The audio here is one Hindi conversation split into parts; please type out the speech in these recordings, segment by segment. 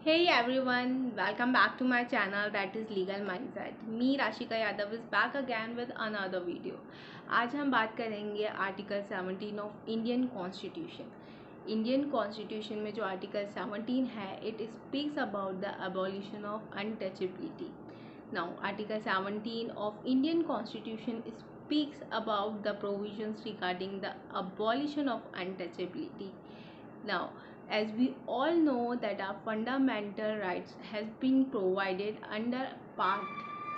Hey everyone, welcome back to my channel that is Legal Mindset. Me Rashika Yadav is back again with another video. आज हम बात करेंगे article 17 of Indian constitution. Indian constitution में जो आर्टिकल 17 है, it speaks about the abolition of untouchability. Now article 17 of Indian constitution speaks about the provisions regarding the abolition of untouchability. Now, as we all know that our fundamental rights has been provided under part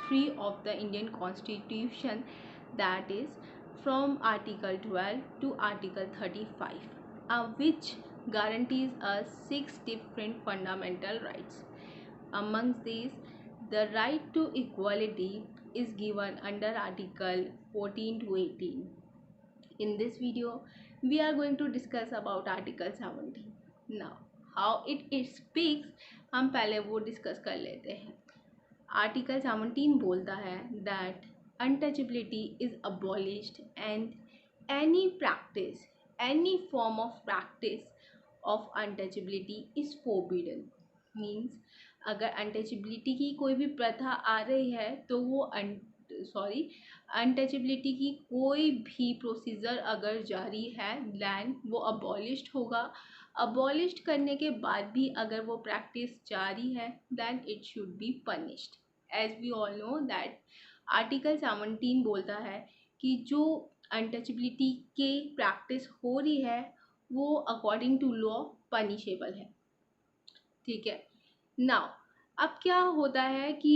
3 of the Indian Constitution, that is from article 12 to article 35, which guarantees us 6 different fundamental rights. Amongst these, the right to equality is given under article 14 to 18. In this video we are going to discuss about article 17. Now how it speaks, हम पहले वो डिस्कस कर लेते हैं। आर्टिकल 17 बोलता है that untouchability is abolished and any form of practice of untouchability is forbidden. Means अगर अनटचेबिलिटी की कोई भी प्रथा आ रही है तो वो अनटचेबिलिटी की कोई भी प्रोसीजर अगर जारी है दैन वो अबॉलिश्ड होगा। अबॉलिश्ड करने के बाद भी अगर वो प्रैक्टिस जारी है then it should be punished. As we all know that article 17 बोलता है कि जो अनटचेबिलिटी के प्रैक्टिस हो रही है वो अकॉर्डिंग टू लॉ पनिशेबल है। ठीक है। नाउ अब क्या होता है कि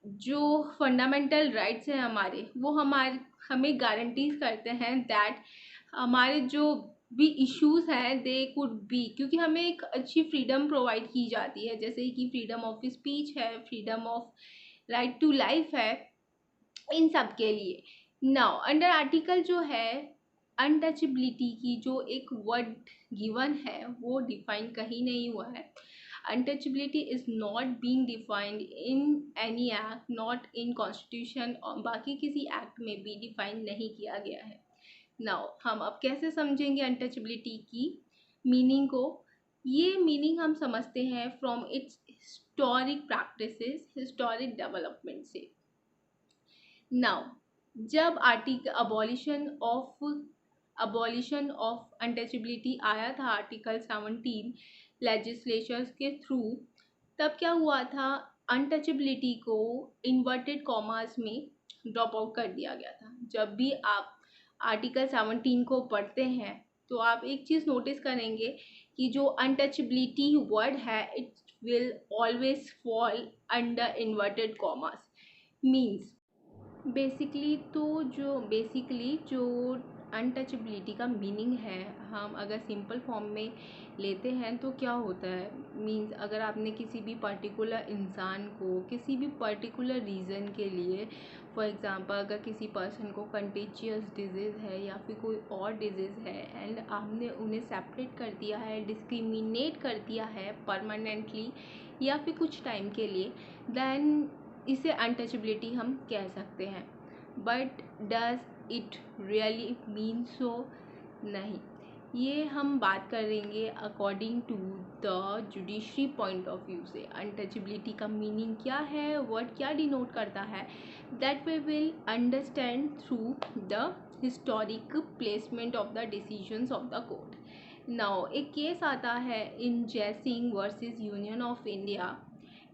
जो फंडामेंटल राइट्स हैं हमारे, वो हमें गारंटीज करते हैं दैट हमारे जो भी इश्यूज हैं दे कुड बी, क्योंकि हमें एक अच्छी फ्रीडम प्रोवाइड की जाती है, जैसे कि फ्रीडम ऑफ स्पीच है, freedom of right to life है, इन सब के लिए। नाउ अंडर आर्टिकल जो है अनटचेबिलिटी की जो एक वर्ड गिवन है वो डिफाइन कहीं नहीं हुआ है। Untouchability is not being defined in any act, not in constitution, और बाकी किसी एक्ट में भी डिफाइन नहीं किया गया है। नाउ हम अब कैसे समझेंगे अनटचेबिलिटी की मीनिंग को? ये मीनिंग हम समझते हैं from its historic practices, historic development से। नाउ जब अबॉलिशन ऑफ अनटचेबिलिटी आया था आर्टिकल 17 लेजिस्लेचर्स के थ्रू, तब क्या हुआ था, अनटचेबिलिटी को इन्वर्टेड कॉमास में ड्रॉप आउट कर दिया गया था। जब भी आप आर्टिकल 17 को पढ़ते हैं तो आप एक चीज़ नोटिस करेंगे कि जो अनटचेबिलिटी वर्ड है it will always fall under inverted commas. Means basically जो अनटचेबिलिटी का मीनिंग है, हम अगर सिंपल फॉर्म में लेते हैं तो क्या होता है, मींस अगर आपने किसी भी पर्टिकुलर इंसान को किसी भी पर्टिकुलर रीज़न के लिए, फॉर एग्ज़ाम्पल अगर किसी पर्सन को कंटेजियस डिजीज़ है या फिर कोई और डिजीज़ है एंड आपने उन्हें सेपरेट कर दिया है, डिस्क्रिमिनेट कर दिया है परमानेंटली या फिर कुछ टाइम के लिए, देन इसे अनटचेबिलिटी हम कह सकते हैं। But does it really mean so? नहीं, ये हम बात करेंगे according to the judiciary point of view से। अनटचेबिलिटी का मीनिंग क्या है, वर्ड क्या डिनोट करता है, that we will understand through the historic placement of the decisions of the court. Now एक केस आता है in Jaisingh versus Union of India.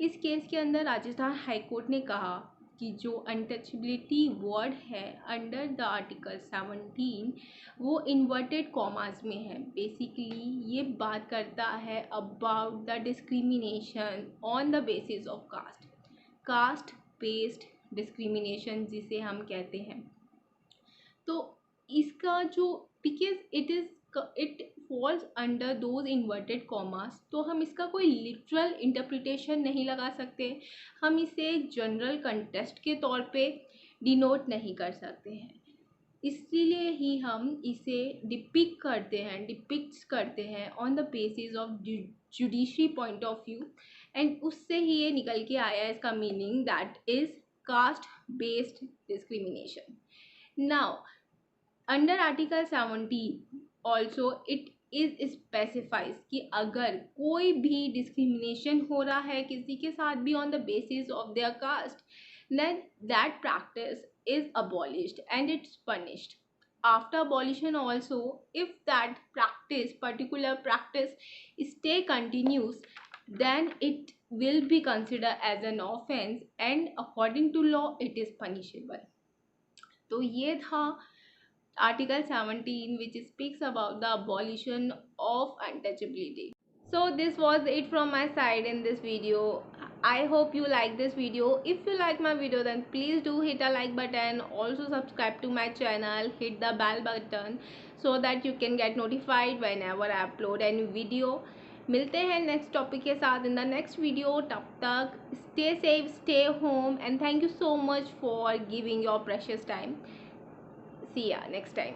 इस केस के अंदर राजस्थान हाईकोर्ट ने कहा कि जो अनटचेबिलिटी वर्ड है अंडर द आर्टिकल 17 वो इन्वर्टेड कॉमास में है। बेसिकली ये बात करता है about the discrimination on the basis of caste based discrimination जिसे हम कहते हैं। तो इसका जो because it falls under those inverted commas, तो हम इसका कोई लिटरल इंटरप्रिटेशन नहीं लगा सकते, हम इसे एक जनरल कंटेस्ट के तौर पे डिनोट नहीं कर सकते हैं। इसलिए ही हम इसे डिपिक्ट करते हैं on the basis of judiciary point of view, and उससे ही ये निकल के आया इसका meaning that is caste based discrimination. Now under article 17 also it is specifies कि अगर कोई भी डिस्क्रिमिनेशन हो रहा है किसी के साथ भी on the basis of their caste, then that practice is abolished and it's punished. After abolition also, if that practice, particular practice stay continues, then it will be considered as an offense and according to law it is punishable. तो ये था Article 17, which speaks about the abolition of untouchability. So this was it from my side in this video. I hope you like this video. If you like my video, then please do hit a like button. Also subscribe to my channel, hit the bell button so that you can get notified whenever I upload any video. मिलते हैं नेक्स्ट टॉपिक के साथ इन द नेक्स्ट वीडियो. तब तक stay safe, stay home, and thank you so much for giving your precious time. See ya next time.